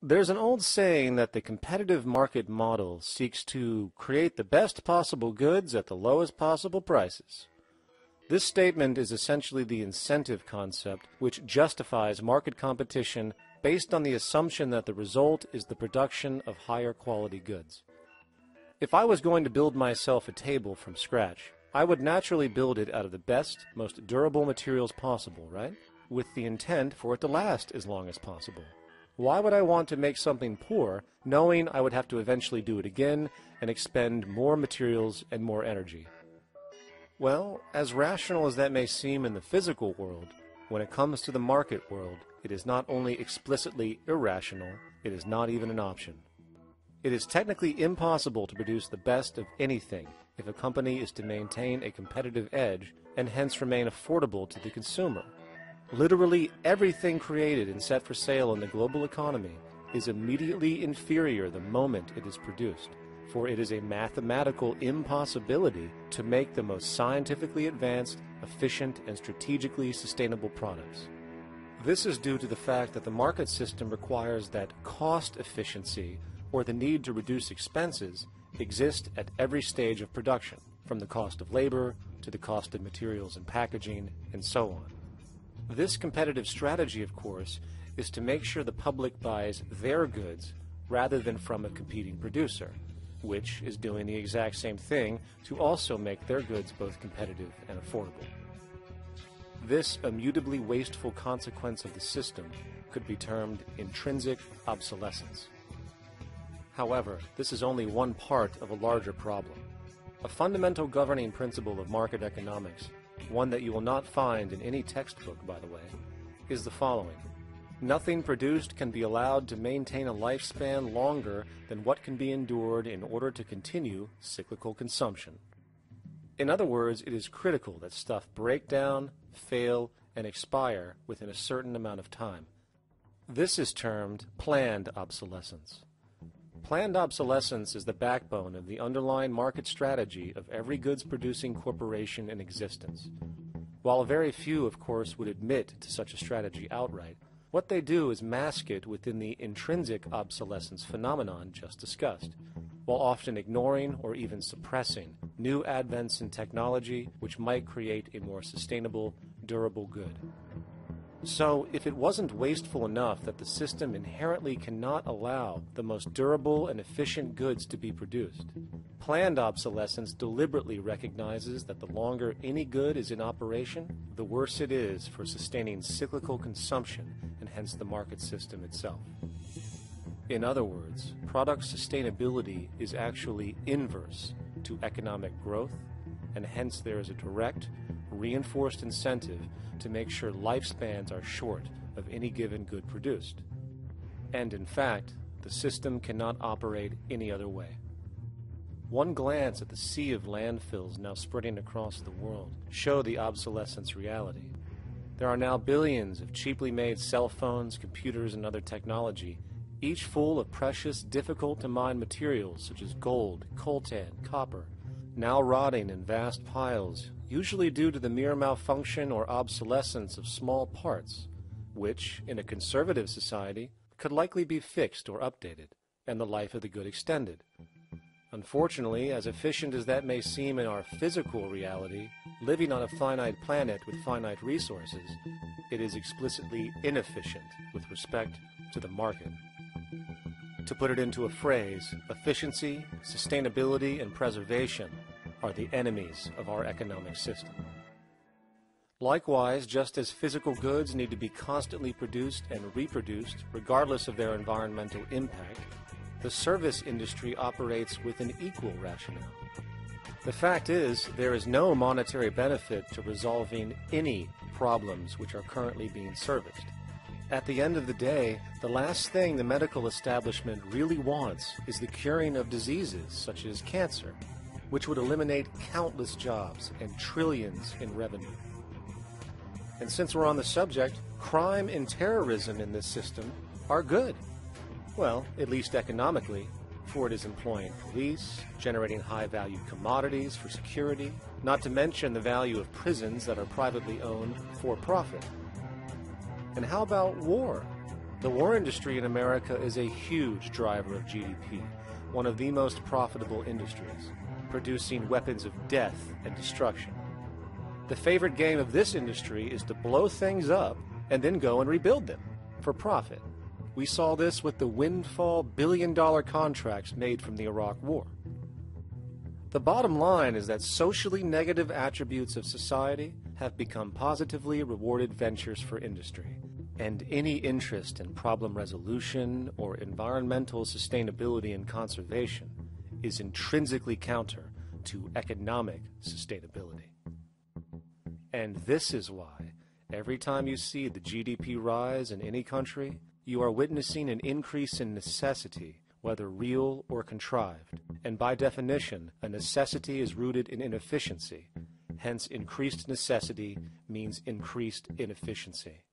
There's an old saying that the competitive market model seeks to create the best possible goods at the lowest possible prices. This statement is essentially the incentive concept which justifies market competition based on the assumption that the result is the production of higher quality goods. If I was going to build myself a table from scratch, I would naturally build it out of the best, most durable materials possible, right? With the intent for it to last as long as possible. Why would I want to make something poor, knowing I would have to eventually do it again and expend more materials and more energy? Well, as rational as that may seem in the physical world, when it comes to the market world, it is not only explicitly irrational, it is not even an option. It is technically impossible to produce the best of anything if a company is to maintain a competitive edge and hence remain affordable to the consumer. Literally everything created and set for sale in the global economy is immediately inferior the moment it is produced, for it is a mathematical impossibility to make the most scientifically advanced, efficient, and strategically sustainable products. This is due to the fact that the market system requires that cost efficiency, or the need to reduce expenses, exist at every stage of production, from the cost of labor to the cost of materials and packaging, and so on. This competitive strategy, of course, is to make sure the public buys their goods rather than from a competing producer, which is doing the exact same thing to also make their goods both competitive and affordable. This immutably wasteful consequence of the system could be termed intrinsic obsolescence. However, this is only one part of a larger problem. A fundamental governing principle of market economics, one that you will not find in any textbook, by the way, is the following. Nothing produced can be allowed to maintain a lifespan longer than what can be endured in order to continue cyclical consumption. In other words, it is critical that stuff break down, fail, and expire within a certain amount of time. This is termed planned obsolescence. Planned obsolescence is the backbone of the underlying market strategy of every goods-producing corporation in existence. While very few, of course, would admit to such a strategy outright, what they do is mask it within the intrinsic obsolescence phenomenon just discussed, while often ignoring or even suppressing new advents in technology which might create a more sustainable, durable good. So, if it wasn't wasteful enough that the system inherently cannot allow the most durable and efficient goods to be produced, planned obsolescence deliberately recognizes that the longer any good is in operation, the worse it is for sustaining cyclical consumption and hence the market system itself. In other words, product sustainability is actually inverse to economic growth, and hence there is a direct, reinforced incentive to make sure lifespans are short of any given good produced. And in fact, the system cannot operate any other way. One glance at the sea of landfills now spreading across the world show the obsolescence reality. There are now billions of cheaply made cell phones, computers, and other technology, each full of precious, difficult-to-mine materials such as gold, coltan, copper, now rotting in vast piles, usually due to the mere malfunction or obsolescence of small parts, which, in a conservative society, could likely be fixed or updated, and the life of the good extended. Unfortunately, as efficient as that may seem in our physical reality, living on a finite planet with finite resources, it is explicitly inefficient with respect to the market. To put it into a phrase, efficiency, sustainability, and preservation are the enemies of our economic system. Likewise, just as physical goods need to be constantly produced and reproduced, regardless of their environmental impact, the service industry operates with an equal rationale. The fact is, there is no monetary benefit to resolving any problems which are currently being serviced. At the end of the day, the last thing the medical establishment really wants is the curing of diseases such as cancer, which would eliminate countless jobs and trillions in revenue. And since we're on the subject, crime and terrorism in this system are good. Well, at least economically, for it is employing police, generating high-value commodities for security, not to mention the value of prisons that are privately owned for profit. And how about war? The war industry in America is a huge driver of GDP, one of the most profitable industries, producing weapons of death and destruction. The favorite game of this industry is to blow things up and then go and rebuild them for profit. We saw this with the windfall billion-dollar contracts made from the Iraq War. The bottom line is that socially negative attributes of society have become positively rewarded ventures for industry, and any interest in problem resolution or environmental sustainability and conservation is intrinsically counter to economic sustainability. And this is why every time you see the GDP rise in any country, you are witnessing an increase in necessity, whether real or contrived. And by definition, a necessity is rooted in inefficiency. Hence, increased necessity means increased inefficiency.